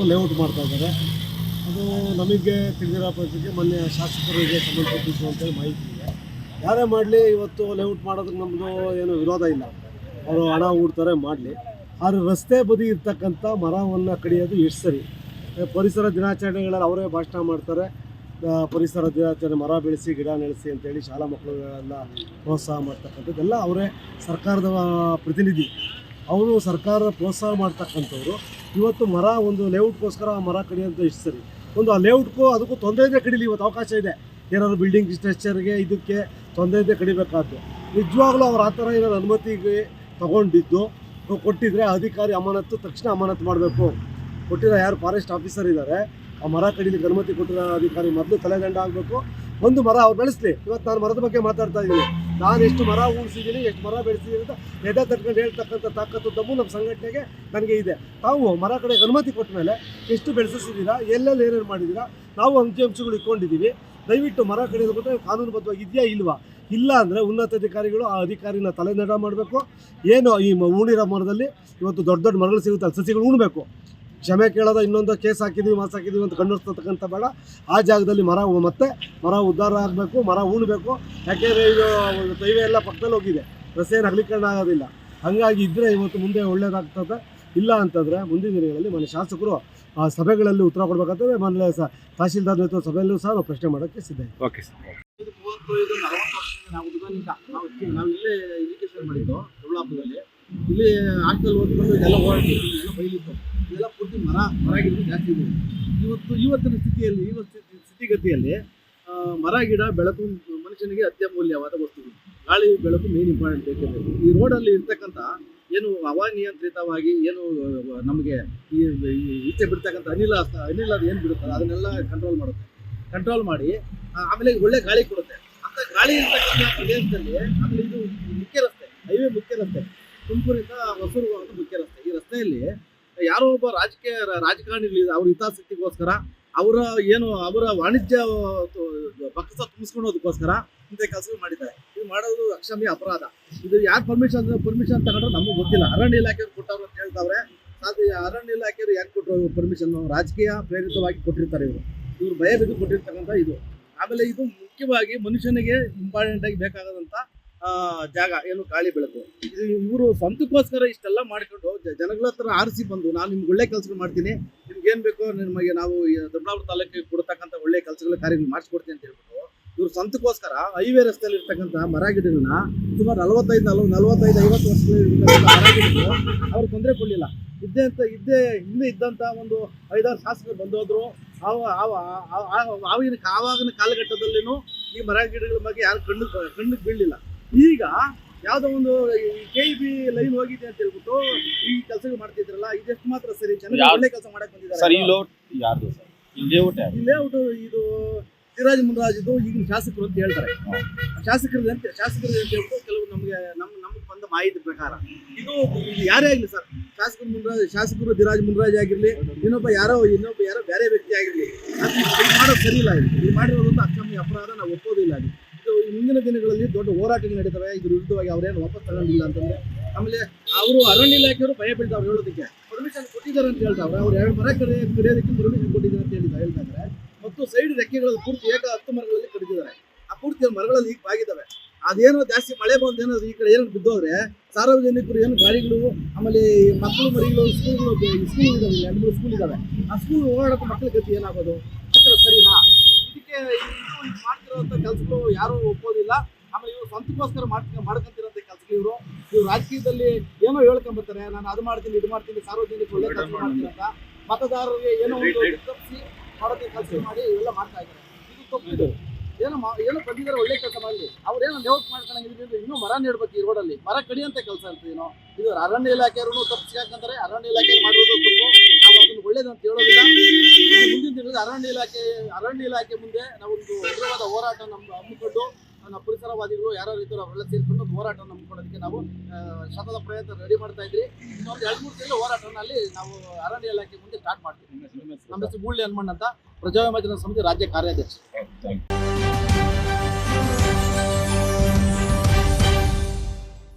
Layout ಮಾಡ್ತಾ ಇದ್ದಾರೆ. ಅದು ನಮಗೆ ತಿಳಿದಿರೋ ಪರಿಸ್ಥಿತಿ ಮೊನ್ನೆ ಶಾಸಕರಿಗೆ ಸಂಬಂಧಪಟ್ಟಿದ್ದು ಅಂತೇಳಿ ಮಾಹಿತಿ ಇದೆ. ಯಾರೇ ಮಾಡಲಿ ಇವತ್ತು ಲೇಔಟ್ ಮಾಡೋದಕ್ಕೆ ನಮ್ಮದು ಏನು ವಿರೋಧ ಇಲ್ಲ. ಅವರು ಹಣ ಹೂಡ್ತಾರೆ ಮಾಡಲಿ. ಆದರೆ ರಸ್ತೆ ಬದಿ ಇರ್ತಕ್ಕಂಥ ಮರವನ್ನು ಕಡಿಯೋದು ಎಷ್ಟು ಸರಿ? ಪರಿಸರ ದಿನಾಚರಣೆಗಳಲ್ಲಿ ಅವರೇ ಭಾಷಣ ಮಾಡ್ತಾರೆ, ಪರಿಸರ ದಿನಾಚರಣೆ ಮರ ಬೆಳೆಸಿ ಗಿಡ ನೆಲೆಸಿ ಅಂತೇಳಿ ಶಾಲಾ ಮಕ್ಕಳುಗಳೆಲ್ಲ ಪ್ರೋತ್ಸಾಹ ಮಾಡ್ತಕ್ಕಂಥದ್ದೆಲ್ಲ ಅವರೇ ಸರ್ಕಾರದ ಪ್ರತಿನಿಧಿ. ಅವರು ಸರ್ಕಾರ ಪ್ರೋತ್ಸಾಹ ಮಾಡ್ತಕ್ಕಂಥವ್ರು ಇವತ್ತು ಮರ ಒಂದು ಲೇಔಟ್ಗೋಸ್ಕರ ಮರ ಕಡಿಯೋದು ಎಷ್ಟು ಸರಿ? ಒಂದು ಆ ಲೇಔಟ್ಗೂ ಅದಕ್ಕೂ ತೊಂದರೆ ಇದೆ, ಕಡಿಲಿ ಇವತ್ತು ಅವಕಾಶ ಇದೆ. ಏನಾದರೂ ಬಿಲ್ಡಿಂಗ್ ಸ್ಟ್ರಕ್ಚರ್ಗೆ ಇದಕ್ಕೆ ತೊಂದರೆ ಇದೆ, ಕಡಿಬೇಕಾದ್ದು. ನಿಜವಾಗ್ಲೂ ಅವ್ರು ಆ ಥರ ಏನಾದ್ರು ಅನುಮತಿಗೆ ತಗೊಂಡಿದ್ದು ಕೊಟ್ಟಿದ್ರೆ ಅಧಿಕಾರಿ ಅಮಾನತ್ತು ತಕ್ಷಣ ಅಮಾನತು ಮಾಡಬೇಕು. ಕೊಟ್ಟಿರೋ ಯಾರು ಫಾರೆಸ್ಟ್ ಆಫೀಸರ್ ಇದ್ದಾರೆ, ಆ ಮರ ಕಡಿಲಿಕ್ಕೆ ಅನುಮತಿ ಕೊಟ್ಟಿರೋ ಅಧಿಕಾರಿ ಮೊದಲು ತಲೆದಂಡ ಆಗಬೇಕು. ಒಂದು ಮರ ಅವ್ರು ಬೆಳೆಸಲಿ. ಇವತ್ತು ನಾನು ಮರದ ಬಗ್ಗೆ ಮಾತಾಡ್ತಾ ಇದ್ದೀನಿ. ನಾನು ಎಷ್ಟು ಮರ ಉಳಿಸಿದ್ದೀನಿ, ಎಷ್ಟು ಮರ ಬೆಳೆಸಿದ್ದೀನಿ ಅಂತ ಎದೆ ತಟ್ಕೊಂಡು ಹೇಳ್ತಕ್ಕಂಥ ತಾಕತ್ತು ದಮ್ಮು ನಮ್ಮ ಸಂಘಟನೆಗೆ ನನಗೆ ಇದೆ. ತಾವು ಮರ ಕಡೆಗೆ ಅನುಮತಿ ಕೊಟ್ಟ ಮೇಲೆ ಎಷ್ಟು ಬೆಳೆಸಿದ್ದೀರಾ, ಎಲ್ಲೆಲ್ಲಿ ಏನೇನು ಮಾಡಿದ್ದೀರಾ, ನಾವು ಅಂಕಿಅಂಶಗಳು ಇಟ್ಕೊಂಡಿದ್ದೀವಿ. ದಯವಿಟ್ಟು ಮರ ಕಡಿಯೋದು ಬಿಟ್ಟರೆ ಕಾನೂನುಬದ್ಧವಾಗಿ ಇದೆಯಾ ಇಲ್ವಾ? ಇಲ್ಲ ಅಂದರೆ ಉನ್ನತ ಅಧಿಕಾರಿಗಳು ಆ ಅಧಿಕಾರಿನ ತಲೆನಡ ಮಾಡಬೇಕು. ಏನು ಈ ಉಣಿರೋ ಮರದಲ್ಲಿ ಇವತ್ತು ದೊಡ್ಡ ದೊಡ್ಡ ಮರಗಳು ಸಿಗುತ್ತೆ, ಅಲ್ಲಿ ಸಸಿಗಳು ಉಣಬೇಕು. ಕ್ಷಮೆ ಕೇಳೋದ ಇನ್ನೊಂದು ಕೇಸ್ ಹಾಕಿದ್ದೀವಿ ಮಾಸ್ ಹಾಕಿದ್ದೀವಿ ಅಂತ ಕಣ್ಣುಸ್ತಕ್ಕಂಥ ಬೇಡ. ಆ ಜಾಗದಲ್ಲಿ ಮರ ಉದ್ಧಾರ ಆಗಬೇಕು, ಮರ ಉಣಬೇಕು. ಯಾಕೆಂದರೆ ಇದು ಹೈವೇ ಎಲ್ಲ ಪಕ್ಕದಲ್ಲಿ ಹೋಗಿದೆ, ರಸ್ತೆ ಏನು ಅಗಲೀಕರಣ ಆಗೋದಿಲ್ಲ. ಹಾಗಾಗಿ ಇದ್ದರೆ ಇವತ್ತು ಮುಂದೆ ಒಳ್ಳೇದಾಗ್ತದೆ. ಇಲ್ಲ ಅಂತಂದರೆ ಮುಂದಿನ ದಿನಗಳಲ್ಲಿ ಮನೆ ಶಾಸಕರು ಆ ಸಭೆಗಳಲ್ಲಿ ಉತ್ತರ ಕೊಡಬೇಕಾಗ್ತದೆ. ಮನೆ ತಹಶೀಲ್ದಾರ್ ನೇತೃತ್ವ ಸಭೆಯಲ್ಲೂ ಸಹ ನಾವು ಪ್ರಶ್ನೆ ಮಾಡೋಕ್ಕೆ ಸಿದ್ಧ. Okay sir. 40 ವರ್ಷದಿಂದ ನಾವು ಇಲ್ಲೇ ಎಜುಕೇಶನ್ ಮಾಡಿದ್ದು ದೊಡ್ಡಬಳ್ಳಾಪುರದಲ್ಲಿ. ಇಲ್ಲಿ ಹಾಸ್ಟೆಲ್ ಓದ್ಕೊಂಡು ಇದೆಲ್ಲ ಓಡಾಡ್ತೀವಿ, ಇದೆಲ್ಲ ಬೈಲಿತ್ತು, ಇದೆಲ್ಲ ಪೂರ್ತಿ ಮರ ಗಿಡ ಜಾಸ್ತಿ ಇದೆ. ಇವತ್ತಿನ ಸ್ಥಿತಿಗತಿಯಲ್ಲಿ ಮರ ಗಿಡ ಬೆಳಕು ಮನುಷ್ಯನಿಗೆ ಅತ್ಯಮೂಲ್ಯವಾದ ವಸ್ತುಗಳು. ಗಾಳಿ ಬೆಳಕು ಮೇನ್ ಇಂಪಾರ್ಟೆಂಟ್ ಬೇಕೇ ಬೇಕು. ಈ ರೋಡಲ್ಲಿ ಇರ್ತಕ್ಕಂಥ ಏನು ಹವಾನಿಯಂತ್ರಿತವಾಗಿ ಏನು ನಮಗೆ ಈ ಈಚೆ ಬಿಡ್ತಕ್ಕಂಥ ಅನಿಲ ಅದು ಏನು ಬಿಡುತ್ತಲ್ಲ ಅದನ್ನೆಲ್ಲ ಕಂಟ್ರೋಲ್ ಮಾಡಿ ಆಮೇಲೆ ಒಳ್ಳೆ ಗಾಳಿ ಕೊಡುತ್ತೆ. ಅಂತ ಗಾಳಿ ಇರ್ತಕ್ಕಂಥ ಪ್ರದೇಶದಲ್ಲಿ ಆಮೇಲೆ ಇದು ಮುಖ್ಯ ರಸ್ತೆ, ಹೈವೇ ಮುಖ್ಯ ರಸ್ತೆ, ತುಮಕೂರಿಂದ ಹೊಸೂರು ಅಂತ ಮುಖ್ಯ ರಸ್ತೆ. ಈ ರಸ್ತೆಯಲ್ಲಿ ಯಾರೋ ಒಬ್ಬ ರಾಜಕಾರಣಿಗಳಿದೆ, ಅವ್ರ ಹಿತಾಸಕ್ತಿಗೋಸ್ಕರ ಅವರ ವಾಣಿಜ್ಯ ಬಕ್ಕಸ ತುಂಬಿಸ್ಕೊಳೋದಕ್ಕೋಸ್ಕರ ಇಂಥ ಕೆಲಸಗಳು ಮಾಡಿದ್ದಾರೆ. ಇದು ಮಾಡೋದು ಅಕ್ಷಮ್ಯ ಅಪರಾಧ. ಇದು ಯಾರು ಪರ್ಮಿಷನ್ ತಗೊಂಡ್ರೆ ನಮಗೆ ಗೊತ್ತಿಲ್ಲ. ಅರಣ್ಯ ಇಲಾಖೆಯವ್ರು ಕೊಟ್ಟವ್ರು ಅಂತ ಹೇಳ್ತಾವ್ರೆ. ಅರಣ್ಯ ಇಲಾಖೆಯವರು ಯಾಕೆ ಕೊಟ್ಟರು ಪರ್ಮಿಷನ್? ರಾಜಕೀಯ ಪ್ರೇರಿತವಾಗಿ ಕೊಟ್ಟಿರ್ತಾರೆ ಇವರು ಭಯ ಬಿದ್ದು ಕೊಟ್ಟಿರ್ತಕ್ಕಂಥ ಇದು. ಆಮೇಲೆ ಇದು ಮುಖ್ಯವಾಗಿ ಮನುಷ್ಯನಿಗೆ ಇಂಪಾರ್ಟೆಂಟ್ ಆಗಿ ಬೇಕಾಗದಂಥ ಜಾಗ ಏನು ಗಾಳಿ ಬೆಳಕು. ಇದು ಇವರು ಸ್ವಂತಕ್ಕೋಸ್ಕರ ಇಷ್ಟೆಲ್ಲ ಮಾಡ್ಕೊಂಡು ಜನಗಳ ಹತ್ರ ಆರಿಸಿ ಬಂದು ನಾನು ನಿಮ್ಗೆ ಒಳ್ಳೆ ಕೆಲಸಗಳು ಮಾಡ್ತೀನಿ, ನಿಮ್ಗೆ ಏನು ಬೇಕೋ ನಿಮಗೆ ನಾವು ದೊಡ್ಡಬಳ್ಳಾಪುರ ತಾಲೂಕಿಗೆ ಕೊಡ್ತಕ್ಕಂಥ ಒಳ್ಳೆ ಕೆಲಸಗಳ ಕಾರ್ಯಗಳು ಮಾಡಿಸ್ಕೊಡ್ತೀನಿ ಅಂತ ಹೇಳ್ಬಿಟ್ಟು ಇವರು ಸ್ವಂತಕ್ಕೋಸ್ಕರ ಹೈವೇ ರಸ್ತೆಯಲ್ಲಿ ಇರ್ತಕ್ಕಂಥ ಮರ ಗಿಡಗಳನ್ನ ಸುಮಾರು 45-50 ವರ್ಷಗಳಿಂದ ಮರ ಗಿಡಗಳು ಅವ್ರು ತೊಂದರೆ ಕೊಡಲಿಲ್ಲ. ಹಿಂದೆ ಇದ್ದಂಥ ಒಂದು 5-6 ಶಾಸಕರು ಬಂದೋದ್ರು. ಆವಾಗಿನ ಕಾಲಘಟ್ಟದಲ್ಲಿನೂ ಈ ಮರ ಗಿಡಗಳ ಬಗ್ಗೆ ಯಾರು ಕಣ್ಣಿಗೆ ಬೀಳಲಿಲ್ಲ. ಈಗ ಯಾವುದೋ ಒಂದು KEB ಲೈನ್ ಹೋಗಿದೆ ಅಂತ ಹೇಳ್ಬಿಟ್ಟು ಈ ಕೆಲಸಗಳು ಮಾಡ್ತಿದ್ರಲ್ಲ, ಇದೆಷ್ಟು ಮಾತ್ರ ಸರಿ? ಜನ ಒಳ್ಳೆ ಕೆಲಸ ಮಾಡಕ್ಕೆ ಬಂದಿದ್ದಾರೆ. ಈ ಲೇಔಟ್ ಇದು ಧಿರಾಜ್ ಮುನ್ರಾಜ್ದು ಈಗಿನ ಶಾಸಕರು ಅಂತ ಹೇಳ್ತಾರೆ. ಶಾಸಕರು ಅಂತ ಹೇಳ್ಬಿಟ್ಟು ಕೆಲವು ನಮಗೆ ಬಂದ ಮಾಹಿತಿ ಪ್ರಕಾರ ಇದು ಯಾರೇ ಆಗಲಿ ಸರ್, ಶಾಸಕರು ಧಿರಾಜ್ ಮುನ್ರಾಜ್ ಆಗಿರಲಿ, ಇನ್ನೊಬ್ಬ ಯಾರೋ ಬೇರೆ ವ್ಯಕ್ತಿ ಆಗಿರಲಿ, ಅದು ಮಾಡೋದು ಸರಿ ಇಲ್ಲ. ಇದು ಮಾಡಿರೋದು ಅಕ್ಷಮ್ಯ ಅಪರಾಧ, ನಾವು ಒಪ್ಪೋದಿಲ್ಲ. ಇದು ಮುಂದಿನ ದಿನಗಳಲ್ಲಿ ದೊಡ್ಡ ಹೋರಾಟಗಳು ನಡೀತವೆ ಇದ್ರ ವಿರುದ್ಧವಾಗಿ. ಅವ್ರೇನು ವಾಪಸ್ ತಗೊಂಡಿಲ್ಲ ಅಂತಂದ್ರೆ ಆಮೇಲೆ ಅವರು ಅರಣ್ಯ ಇಲಾಖೆಯವರು ಭಯ ಬೀಳ್ತಾವ್ರು ಹೇಳೋದಕ್ಕೆ. ಪರ್ಮಿಷನ್ ಕೊಟ್ಟಿದ್ದಾರೆ ಅಂತ ಹೇಳ್ತಾವ್ರೆ. ಅವ್ರು 2 ಮರ ಕಡಿಯೋದಕ್ಕೆ ಪರ್ಮಿಷನ್ ಕೊಟ್ಟಿದ್ದಾರೆ ಅಂತ ಹೇಳ್ತಾ ಇದ್ದಾರೆ. ಮತ್ತು ಸೈಡ್ ರೆಕ್ಕೆಗಳಲ್ಲಿ ಪೂರ್ತಿ 10 ಮರಗಳಲ್ಲಿ ಕಡಿದಿದ್ದಾರೆ. ಆ ಪೂರ್ತಿ ಮರಗಳಲ್ಲಿ ಈಗ ಬಾಗಿದ್ದಾವೆ. ಅದೇನೋ ಜಾಸ್ತಿ ಮಳೆ ಬಂದು ಏನಾದ್ರು ಈ ಕಡೆ ಏನೋ ಬಿದ್ದೋದ್ರೆ ಸಾರ್ವಜನಿಕರು ಏನು ಗಾಡಿಗಳು ಆಮೇಲೆ ಮಕ್ಕಳು ಮರಿಗಳು ಸ್ಕೂಲ್ ಇದಾವೆ, 2-3 ಸ್ಕೂಲ್ ಇದಾವೆ. ಆ ಸ್ಕೂಲ್ ಓಡಾಡೋಕೆ ಮಕ್ಕಳ ಗತಿ ಏನಾಗೋದು? ಸರಿನಾ? ಇದಕ್ಕೆ ಮಾಡ್ತಿರೋಂಥ ಕೆಲಸಗಳು ಯಾರೂ ಒಪ್ಪೋದಿಲ್ಲ. ಆಮೇಲೆ ಇವರು ಸ್ವಂತಕ್ಕೋಸ್ಕರ ಮಾಡ್ಕೊಂತಿರೋಂಥ ಕೆಲಸಗಳು. ಇವರು ರಾಜಕೀಯದಲ್ಲಿ ಏನೋ ಹೇಳ್ಕೊಂಬರ್ತಾರೆ, ನಾನು ಅದು ಮಾಡ್ತೀನಿ ಇದು ಮಾಡ್ತೀನಿ, ಸಾರ್ವಜನಿಕ ಒಳ್ಳೆ ಕೆಲಸ ಮಾಡ್ತೀನಿ ಅಂತ ಮತದಾರರಿಗೆ ಏನೋ ಒಂದು ತಪ್ಪಿಸಿ ಮಾಡೋಕ್ಕೆ ಕೆಲಸ ಮಾಡಿ ಇವೆಲ್ಲ ಮಾಡ್ತಾ ಇದ್ದಾರೆ. ಇದು ತಪ್ಪಿದು. ಏನೋ ಬಂದಿದ್ದಾರೆ ಒಳ್ಳೆ ಕೆಲಸ ಮಾಡಲಿ. ಅವ್ರೇನೋ ಲೇಔಟ್ ಮಾಡ್ಕೊಂಡಂಗಿದ್ರೆ ಇನ್ನೂ ಮರ ನೆಡ್ಬೇಕು. ಈ ರೋಡಲ್ಲಿ ಮರ ಕಡಿಯಂತ ಕೆಲಸ ಅಂತ ಏನೋ ಇದು ಅರಣ್ಯ ಇಲಾಖೆಯವರು ತಪ್ಪಿಸ್ಕೊಂತಾರೆ. ಅರಣ್ಯ ಇಲಾಖೆ ಮಾಡಿರೋದು ತಪ್ಪು. ನಾವು ಅದನ್ನು ಒಳ್ಳೇದು ಅಂತ ಹೇಳೋದಿಲ್ಲ. ಮುಂದಿನ ದಿನಗಳಲ್ಲಿ ಅರಣ್ಯ ಇಲಾಖೆ ಮುಂದೆ ನಾವೊಂದು ಉಗ್ರವಾದ ಹೋರಾಟ ಹಮ್ಮಿಕೊಂಡು ನಮ್ಮ ಪರಿಸರವಾದಿಗಳು ಯಾರು ಇದ್ರು ಅವರೆಲ್ಲ ಸೇರಿಕೊಂಡು ಹೋರಾಟವನ್ನು ಹಮ್ಮಿಕೊಳ್ಳೋದಕ್ಕೆ ನಾವು ಶತದ ಪ್ರಯತ್ನ ರೆಡಿ ಮಾಡ್ತಾ ಇದ್ರಿ. ಇನ್ನೊಂದು 2-3 ತಿಂಗಳು ಹೋರಾಟನಲ್ಲಿ ನಾವು ಅರಣ್ಯ ಇಲಾಖೆ ಮುಂದೆ ಸ್ಟಾರ್ಟ್ ಮಾಡ್ತೀವಿ. ನಮ್ಮ ಹೆಸರು ಗೂಳ್ಳಿ ಹನುಮಣ್ಣ ಅಂತ, ಪ್ರಜಾವಿಮೋಚನಾ ಸಮಿತಿ ರಾಜ್ಯ ಕಾರ್ಯಾಧ್ಯಕ್ಷ.